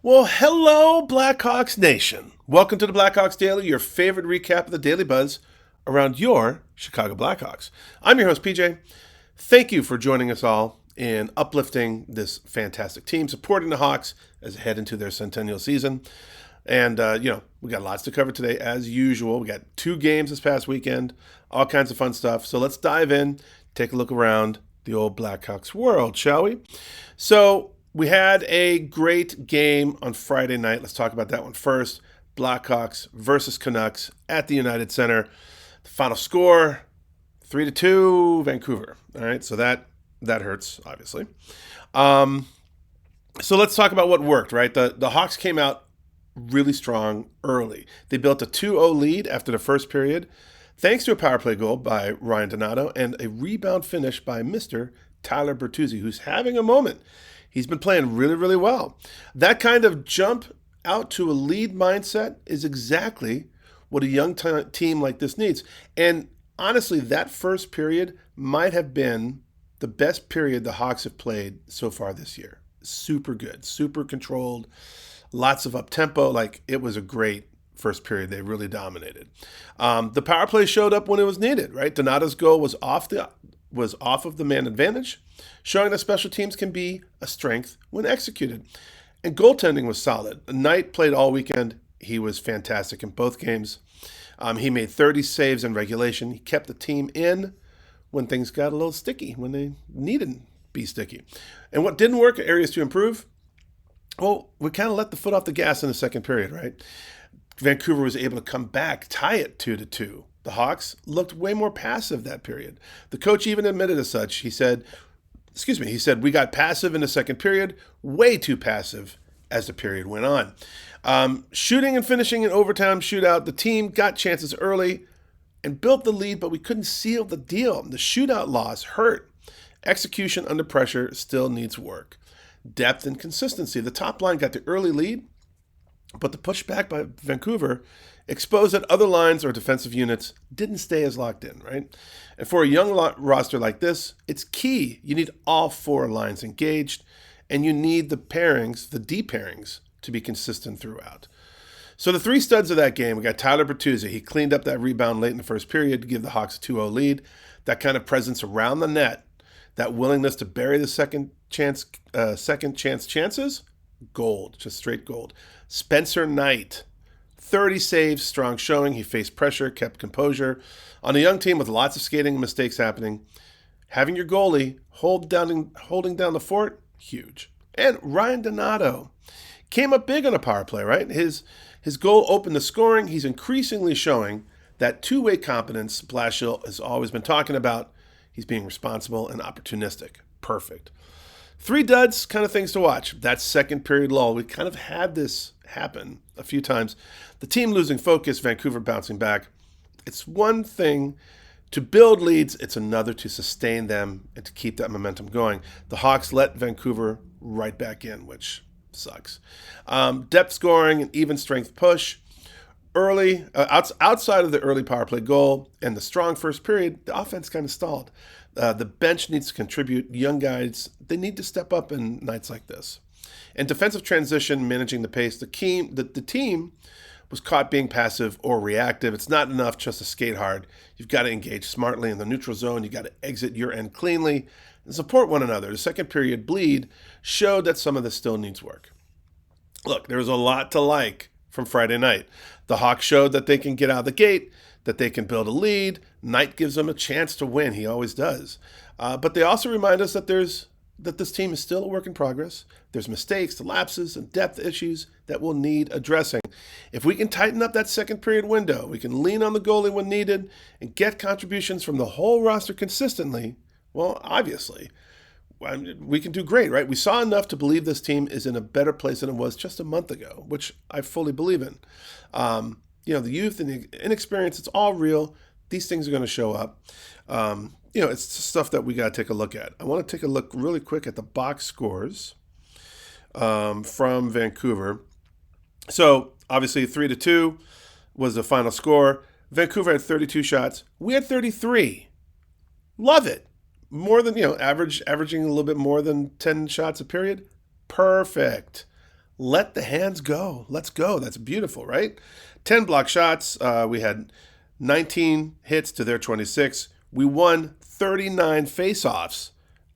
Well, hello, Blackhawks Nation. Welcome to the Blackhawks Daily, your favorite recap of the daily buzz around your Chicago Blackhawks. I'm your host, PJ. Thank you for joining us all in uplifting this fantastic team, supporting the Hawks as they head into their centennial season. And, we got lots to cover today, as usual. We got 2 games this past weekend, all kinds of fun stuff. So let's dive in, take a look around the old Blackhawks world, shall we? So, we had a great game on Friday night. Let's talk about that one first. Blackhawks versus Canucks at the United Center. The final score, 3-2, Vancouver. All right, so that hurts, obviously. So let's talk about what worked, right? The Hawks came out really strong early. They built a 2-0 lead after the first period, thanks to a power play goal by Ryan Donato and a rebound finish by Mr. Tyler Bertuzzi, who's having a moment. He's been playing really, really well. That kind of jump out to a lead mindset is exactly what a young team like this needs. And honestly, that first period might have been the best period the Hawks have played so far this year. Super good, super controlled, lots of up-tempo. Like, it was a great first period. They really dominated. The power play showed up when it was needed, right? Donato's goal was off of the man advantage, showing that special teams can be a strength when executed. And goaltending was solid. Knight played all weekend. He was fantastic in both games. He made 30 saves in regulation. He kept the team in when things got a little sticky, when they needed to be sticky. And what didn't work, areas to improve, well, we kind of let the foot off the gas in the second period, right? Vancouver was able to come back, tie it 2-2. The Hawks looked way more passive that period. The coach even admitted as such. He said, we got passive in the second period, way too passive as the period went on. Shooting and finishing in overtime shootout, the team got chances early and built the lead, but we couldn't seal the deal. The shootout loss hurt. Execution under pressure still needs work. Depth and consistency. The top line got the early lead, but the pushback by Vancouver exposed that other lines or defensive units didn't stay as locked in, right? And for a young roster like this, it's key. You need all 4 lines engaged, and you need the pairings, the D pairings, to be consistent throughout. So the 3 studs of that game, we got Tyler Bertuzzi. He cleaned up that rebound late in the first period to give the Hawks a 2-0 lead. That kind of presence around the net, that willingness to bury the second chance chances, gold, just straight gold. Spencer Knight, 30 saves, strong showing. He faced pressure, kept composure. On a young team with lots of skating and mistakes happening, having your goalie holding down the fort, huge. And Ryan Donato came up big on a power play, right? His goal opened the scoring. He's increasingly showing that two-way competence Blashill has always been talking about. He's being responsible and opportunistic. Perfect. 3 duds, kind of things to watch. That second period lull, we kind of had this happen a few times. The team losing focus, Vancouver bouncing back. It's one thing to build leads, it's another to sustain them and to keep that momentum going. The Hawks let Vancouver right back in, which sucks. Depth scoring and even strength push. Early, outside of the early power play goal and the strong first period, the offense kind of stalled. The bench needs to contribute. Young guys, they need to step up in nights like this. And defensive transition, managing the pace. The team was caught being passive or reactive. It's not enough just to skate hard. You've got to engage smartly in the neutral zone. You've got to exit your end cleanly and support one another. The second period bleed showed that some of this still needs work. Look, there was a lot to like from Friday night. The Hawks showed that they can get out of the gate, that they can build a lead. Knight gives them a chance to win. He always does. But they also remind us that this team is still a work in progress. There's mistakes, lapses, and depth issues that will need addressing. If we can tighten up that second period window, we can lean on the goalie when needed and get contributions from the whole roster consistently, well, obviously, we can do great, right? We saw enough to believe this team is in a better place than it was just a month ago, which I fully believe in. The youth and the inexperience, it's all real. These things are going to show up. It's stuff that we got to take a look at. I want to take a look really quick at the box scores from Vancouver. So, obviously, 3-2 was the final score. Vancouver had 32 shots. We had 33. Love it. More than, averaging a little bit more than 10 shots a period. Perfect. let the hands go. Let's go. That's beautiful, right? 10 block shots. We had 19 hits to their 26. We won 39 faceoffs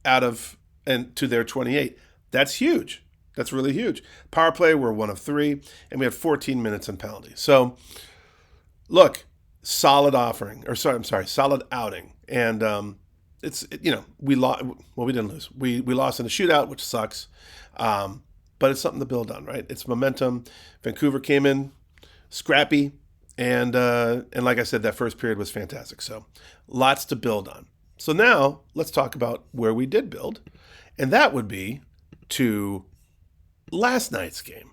out of and to their 28. That's huge. That's really huge. Power play, we're 1 of 3, and we had 14 minutes in penalty. So, look, solid solid outing. And we lost. Well, we didn't lose. We lost in a shootout, which sucks. But it's something to build on, right? It's momentum. Vancouver came in scrappy, and like I said, that first period was fantastic. So, lots to build on. So now let's talk about where we did build, and that would be to last night's game.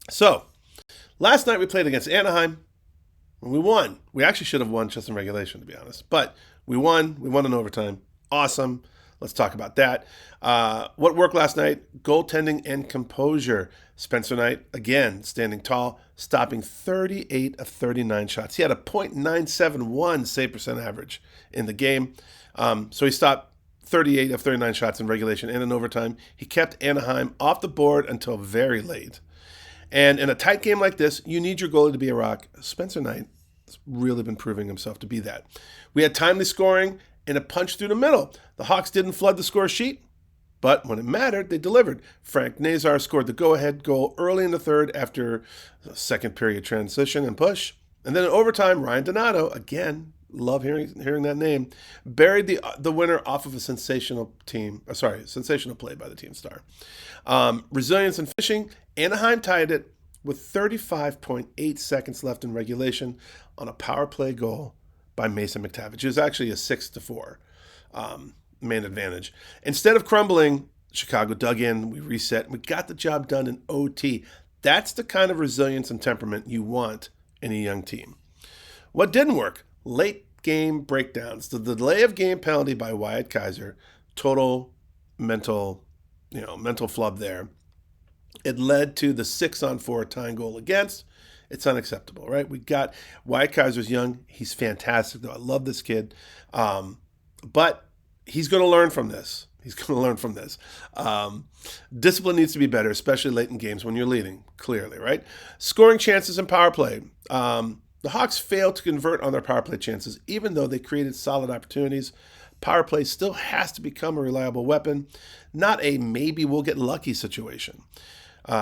So, last night we played against Anaheim, and we won. We actually should have won just in regulation, to be honest. But we won. We won in overtime. Awesome. Let's talk about that. What worked last night? Goaltending and composure. Spencer Knight, again, standing tall, stopping 38 of 39 shots. He had a .971 save percent average in the game. So he stopped 38 of 39 shots in regulation and in overtime. He kept Anaheim off the board until very late. And in a tight game like this, you need your goalie to be a rock. Spencer Knight has really been proving himself to be that. We had timely scoring and a punch through the middle. The Hawks didn't flood the score sheet, but when it mattered, they delivered. Frank Nazar scored the go-ahead goal early in the third after a second period transition and push. And then in overtime, Ryan Donato, again, love hearing that name, buried the winner off of a sensational play by the team star. Resilience and finishing, Anaheim tied it with 35.8 seconds left in regulation on a power play goal by Mason McTavish. It was actually a 6-4 man advantage. Instead of crumbling, Chicago dug in, we reset, and we got the job done in OT. That's the kind of resilience and temperament you want in a young team. What didn't work? Late game breakdowns. The delay of game penalty by Wyatt Kaiser, total mental flub there. It led to the 6-on-4 tying goal against. It's unacceptable, right? We got Wyatt Kaiser's young. He's fantastic, though. I love this kid. But he's going to learn from this. Discipline needs to be better, especially late in games when you're leading, clearly, right? Scoring chances in power play. The Hawks failed to convert on their power play chances, even though they created solid opportunities. Power play still has to become a reliable weapon, not a maybe we'll get lucky situation.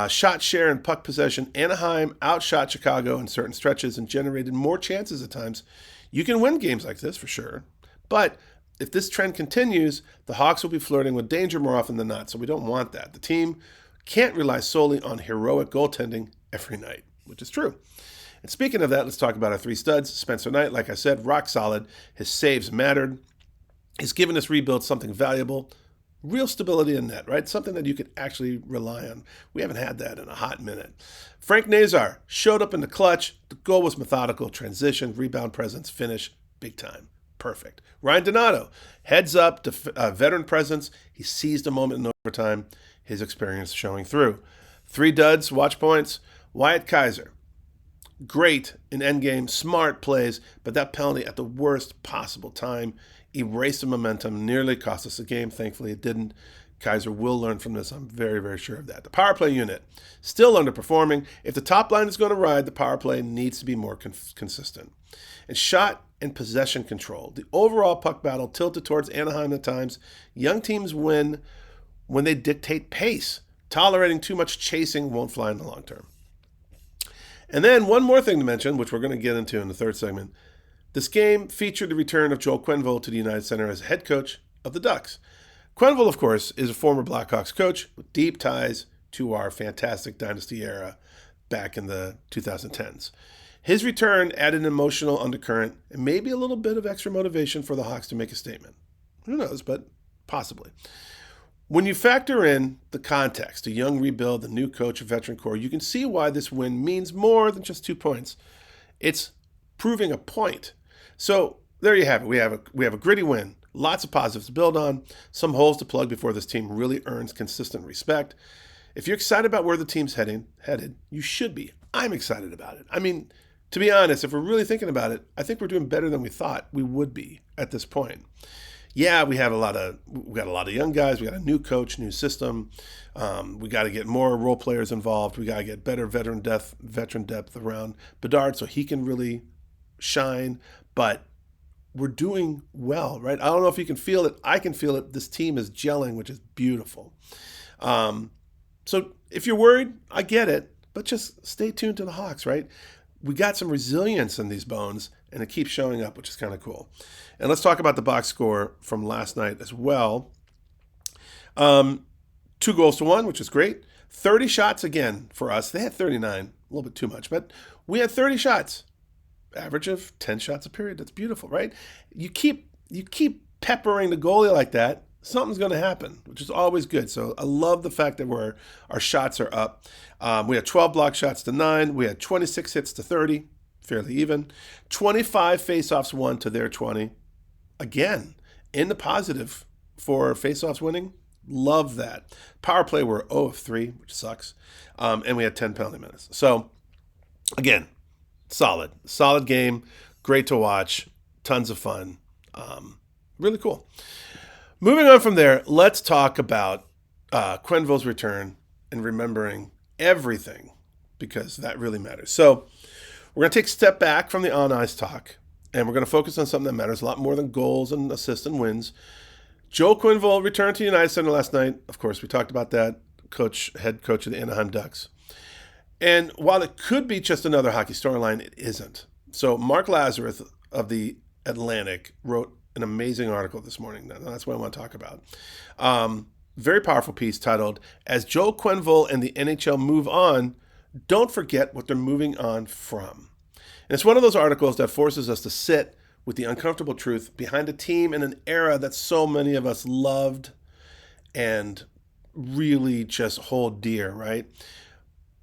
Shot share and puck possession. Anaheim outshot Chicago in certain stretches and generated more chances at times. You can win games like this for sure, but if this trend continues, the Hawks will be flirting with danger more often than not, so we don't want that. The team can't rely solely on heroic goaltending every night, which is true. And speaking of that, let's talk about our 3 studs. Spencer Knight, like I said, rock solid. His saves mattered. He's given this rebuild something valuable. Real stability in net, right? Something that you could actually rely on. We haven't had that in a hot minute. Frank Nazar showed up in the clutch. The goal was methodical. Transition, rebound presence, finish, big time. Perfect. Ryan Donato, heads up, veteran presence. He seized a moment in overtime. His experience showing through. 3 duds, watch points. Wyatt Kaiser, great in endgame, smart plays, but that penalty at the worst possible time erased the momentum, nearly cost us the game. Thankfully, it didn't. Kaiser will learn from this. I'm very, very sure of that. The power play unit, still underperforming. If the top line is going to ride, the power play needs to be more consistent. And shot and possession control. The overall puck battle tilted towards Anaheim at times. Young teams win when they dictate pace. Tolerating too much chasing won't fly in the long term. And then one more thing to mention, which we're going to get into in the third segment. This game featured the return of Joel Quenneville to the United Center as head coach of the Ducks. Quenneville, of course, is a former Blackhawks coach with deep ties to our fantastic dynasty era back in the 2010s. His return added an emotional undercurrent and maybe a little bit of extra motivation for the Hawks to make a statement. Who knows, but possibly. When you factor in the context, a young rebuild, the new coach, a veteran core, you can see why this win means more than just 2 points. It's proving a point. So there you have it. We have a gritty win. Lots of positives to build on. Some holes to plug before this team really earns consistent respect. If you're excited about where the team's headed, you should be. I'm excited about it. I mean, to be honest, if we're really thinking about it, I think we're doing better than we thought we would be at this point. Yeah, we got a lot of young guys. We got a new coach, new system. We got to get more role players involved. We got to get better veteran depth around Bedard so he can really shine. But we're doing well, right? I don't know if you can feel it. I can feel it. This team is gelling, which is beautiful. So if you're worried, I get it, but just stay tuned to the Hawks, right? We got some resilience in these bones, and it keeps showing up, which is kind of cool. And let's talk about the box score from last night as well. 2-1, which is great. 30 shots again for us. They had 39, a little bit too much, but we had 30 shots. Average of 10 shots a period. That's beautiful, right? You keep peppering the goalie like that, something's going to happen, which is always good. So I love the fact that our shots are up. We had 12 block shots to 9. We had 26 hits to 30, fairly even. 25 faceoffs won to their 20. Again, in the positive for faceoffs winning. Love that. Power play, we're 0 of 3, which sucks. And we had 10 penalty minutes. So, again, solid game. Great to watch. Tons of fun. Really cool. Moving on from there, let's talk about Quenneville's return and remembering everything, because that really matters. So we're going to take a step back from the on-ice talk, and we're going to focus on something that matters a lot more than goals and assists and wins. Joel Quenneville returned to United Center last night. Of course, we talked about that. Head coach of the Anaheim Ducks. And while it could be just another hockey storyline, it isn't. So Mark Lazarus of the Atlantic wrote an amazing article this morning. That's what I want to talk about. Very powerful piece titled, "As Joel Quenneville and the NHL Move On, Don't Forget What They're Moving On From." And it's one of those articles that forces us to sit with the uncomfortable truth behind a team in an era that so many of us loved and really just hold dear, right?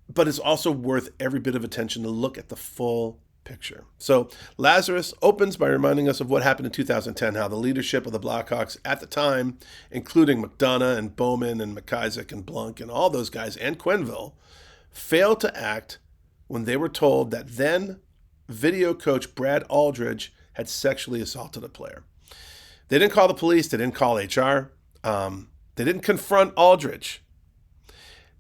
But it's also worth every bit of attention to look at the full picture. So Lazarus opens by reminding us of what happened in 2010, how the leadership of the Blackhawks at the time, including McDonough and Bowman and McIsaac and Blunk and all those guys and Quenneville, failed to act when they were told that then video coach Brad Aldridge had sexually assaulted a player. They didn't call the police. They didn't call HR. They didn't confront Aldridge.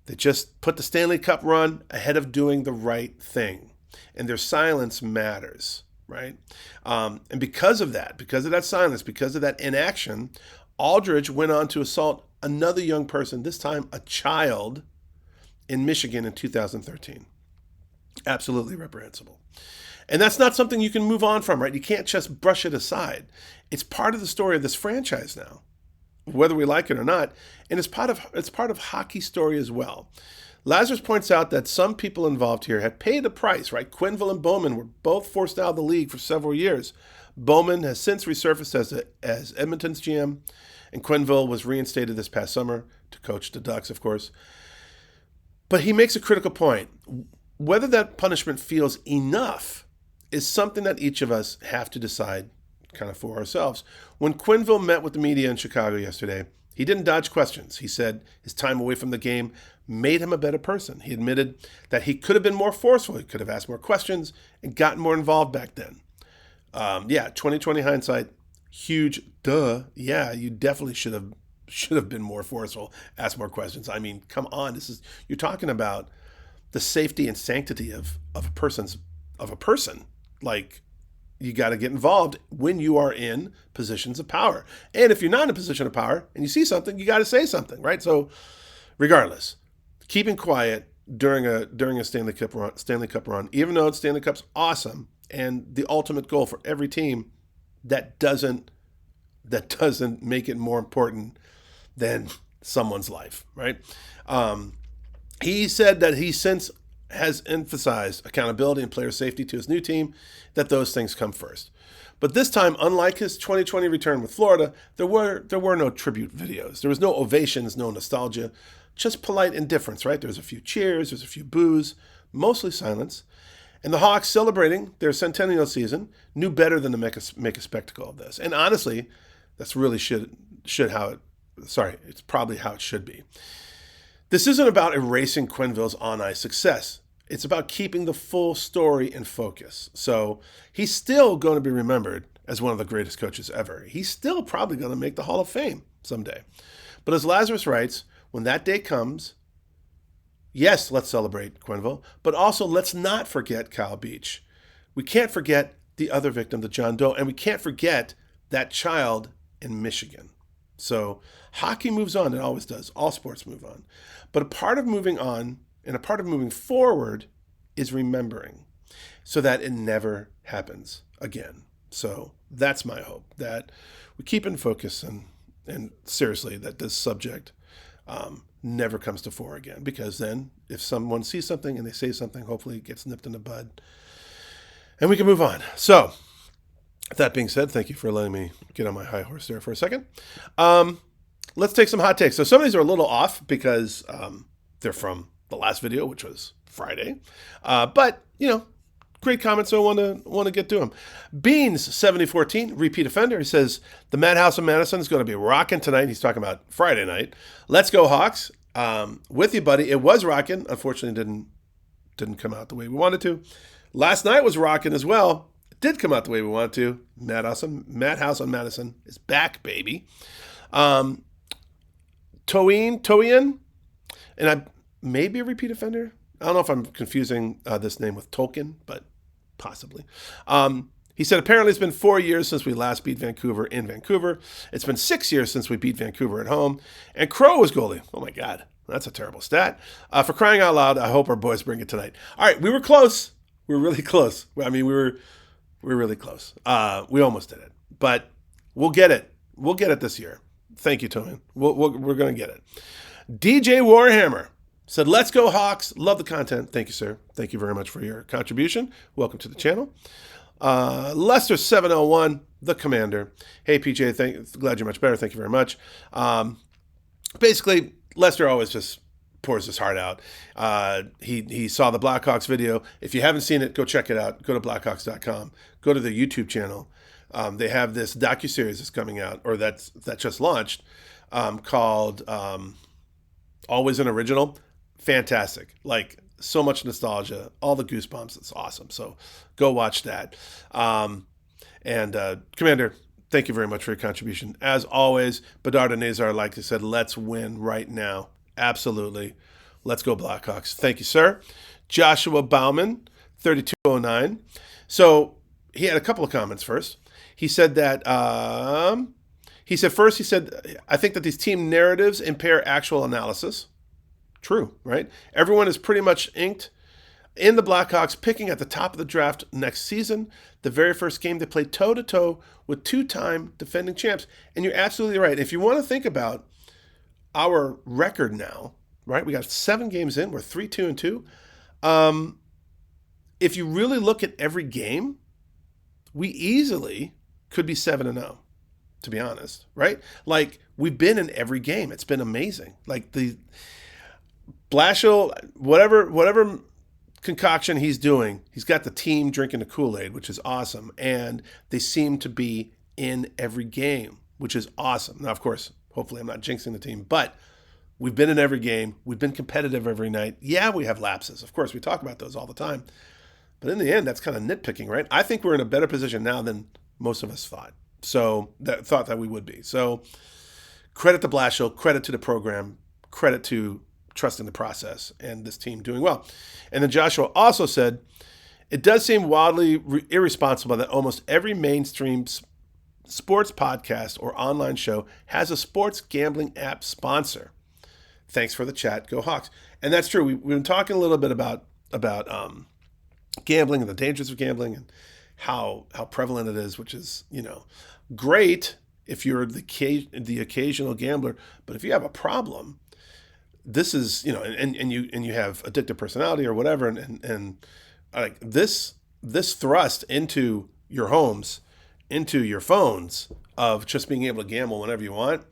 They just put the Stanley Cup run ahead of doing the right thing. And their silence matters, right? And because of that silence, because of that inaction, Aldridge went on to assault another young person, this time a child, in Michigan in 2013. Absolutely reprehensible. And that's not something you can move on from, right? You can't just brush it aside. It's part of the story of this franchise now, whether we like it or not. And it's part of hockey's story as well. Lazarus points out that some people involved here had paid a price, right? Quenneville and Bowman were both forced out of the league for several years. Bowman has since resurfaced as Edmonton's GM, and Quenneville was reinstated this past summer to coach the Ducks, of course. But he makes a critical point. Whether that punishment feels enough is something that each of us have to decide kind of for ourselves. When Quenneville met with the media in Chicago yesterday, he didn't dodge questions. He said his time away from the game made him a better person. He admitted that he could have been more forceful. He could have asked more questions and gotten more involved back then. 2020 hindsight, huge duh. Yeah, you definitely should have been more forceful, asked more questions. I mean, come on, you're talking about the safety and sanctity of a person. Like, you got to get involved when you are in positions of power. And if you're not in a position of power and you see something, you got to say something, right? So regardless, keeping quiet during a Stanley Cup run, even though Stanley Cup's awesome and the ultimate goal for every team, that doesn't make it more important than someone's life, right? He said that he since has emphasized accountability and player safety to his new team, that those things come first. But this time, unlike his 2020 return with Florida, there were no tribute videos. There was no ovations, no nostalgia, just polite indifference, right? There was a few cheers, there's a few boos, mostly silence. And the Hawks, celebrating their centennial season, knew better than to make a spectacle of this. And honestly, that's really it's probably how it should be. This isn't about erasing Quenneville's on-ice success. It's about keeping the full story in focus. So he's still going to be remembered as one of the greatest coaches ever. He's still probably going to make the Hall of Fame someday. But as Lazarus writes, when that day comes, yes, let's celebrate Quenneville, but also let's not forget Kyle Beach. We can't forget the other victim, the John Doe, and we can't forget that child in Michigan. So hockey moves on. It always does. All sports move on. But a part of moving on and a part of moving forward is remembering so that it never happens again. So that's my hope, that we keep in focus and seriously that this subject never comes to fore again. Because then if someone sees something and they say something, hopefully it gets nipped in the bud and we can move on. So that being said, thank you for letting me get on my high horse there for a second. Let's take some hot takes. So some of these are a little off because they're from the last video, which was Friday. But, great comments, so I want to get to them. Beans7014, repeat offender. He says, the Madhouse of Madison is going to be rocking tonight. He's talking about Friday night. Let's go Hawks. With you, buddy. It was rocking. Unfortunately, didn't come out the way we wanted to. Last night was rocking as well. It did come out the way we wanted to. Madhouse on Madison is back, baby. Toian, and I may be a repeat offender. I don't know if I'm confusing this name with Tolkien, but possibly. He said, apparently it's been 4 years since we last beat Vancouver in Vancouver. It's been 6 years since we beat Vancouver at home. And Crow was goalie. Oh, my God. That's a terrible stat. For crying out loud, I hope our boys bring it tonight. All right, we were close. We were really close. I mean, we were really close. We almost did it. But we'll get it. We'll get it this year. Thank you, Tony. We're going to get it. DJ Warhammer said, let's go Hawks. Love the content. Thank you, sir. Thank you very much for your contribution. Welcome to the channel. Lester701, the commander. Hey, PJ, glad you're much better. Thank you very much. Basically, Lester always just pours his heart out. He saw the Blackhawks video. If you haven't seen it, go check it out. Go to blackhawks.com. Go to the YouTube channel. They have this docuseries that's coming out, or that just launched, called Always an Original. Fantastic. Like, so much nostalgia, all the goosebumps. It's awesome. So go watch that. Commander, thank you very much for your contribution. As always, Bedard and Nazar, like I said, let's win right now. Absolutely. Let's go Blackhawks. Thank you, sir. Joshua Bauman, 3209. So he had a couple of comments first. He said that, I think that these team narratives impair actual analysis. True, right? Everyone is pretty much inked in the Blackhawks picking at the top of the draft next season. The very first game they played toe-to-toe with two-time defending champs. And you're absolutely right. If you want to think about our record now, right? We got 7 games in. We're 3-2-2. If you really look at every game, we easily could be 7-0, to be honest, right? Like, we've been in every game. It's been amazing. Like, the Blashill, whatever concoction he's doing, he's got the team drinking the Kool-Aid, which is awesome. And they seem to be in every game, which is awesome. Now, of course, hopefully I'm not jinxing the team, but we've been in every game. We've been competitive every night. Yeah, we have lapses. Of course, we talk about those all the time. But in the end, that's kind of nitpicking, right? I think we're in a better position now than most of us thought. Thought that we would be. So credit to Blashill, credit to the program, credit to trusting the process and this team doing well. And then Joshua also said, it does seem wildly irresponsible that almost every mainstream sports podcast or online show has a sports gambling app sponsor. Thanks for the chat. Go Hawks. And that's true. We've been talking a little bit about gambling and the dangers of gambling and how prevalent it is, which is, great if you're the occasional gambler. But if you have a problem, this is, and you have addictive personality or whatever, and like this thrust into your homes, into your phones of just being able to gamble whenever you want,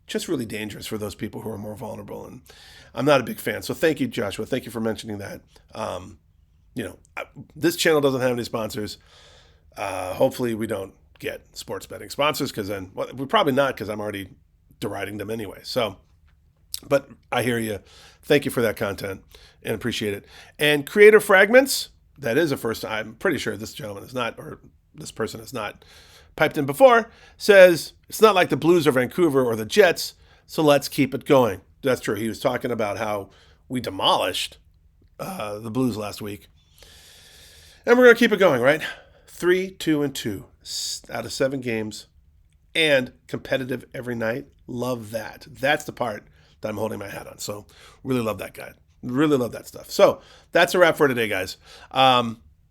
just really dangerous for those people who are more vulnerable. And I'm not a big fan. So thank you, Joshua. Thank you for mentioning that. This channel doesn't have any sponsors. Hopefully we don't get sports betting sponsors, because then we're probably not, because I'm already deriding them anyway. So, but I hear you. Thank you for that content and appreciate it. And Creator Fragments, that is a first time. I'm pretty sure this gentleman is not, or this person is not piped in before, says, it's not like the Blues or Vancouver or the Jets, so let's keep it going. That's true. He was talking about how we demolished the Blues last week. And we're going to keep it going, right? 3-2-2 out of 7 games and competitive every night. Love that. That's the part that I'm holding my hat on. So really love that guy. Really love that stuff. So that's a wrap for today, guys.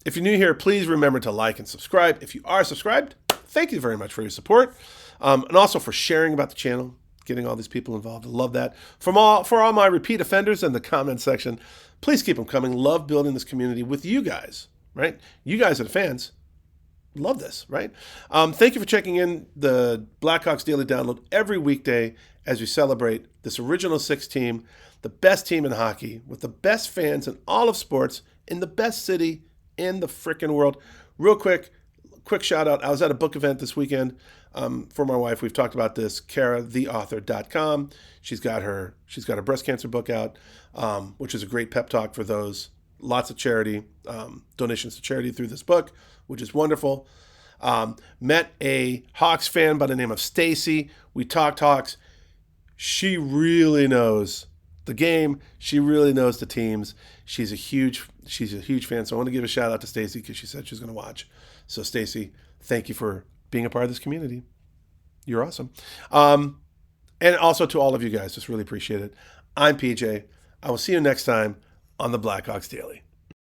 If you're new here, please remember to like and subscribe. If you are subscribed, thank you very much for your support. And also for sharing about the channel, getting all these people involved. I love that. For all my repeat offenders in the comment section, please keep them coming. Love building this community with you guys, right? You guys are the fans. Love this, right? Thank you for checking in the Blackhawks Daily Download every weekday as we celebrate this original 6 team, the best team in hockey, with the best fans in all of sports, in the best city in the frickin' world. Real quick shout out. I was at a book event this weekend for my wife. We've talked about this, karatheauthor.com. She's got her breast cancer book out, which is a great pep talk for those. Lots of charity, donations to charity through this book, which is wonderful. Met a Hawks fan by the name of Stacy. We talked Hawks. She really knows the game. She really knows the teams. She's a huge fan. So I want to give a shout out to Stacy because she said she's going to watch. So Stacy, thank you for being a part of this community. You're awesome. And also to all of you guys, just really appreciate it. I'm PJ. I will see you next time on the Blackhawks Daily.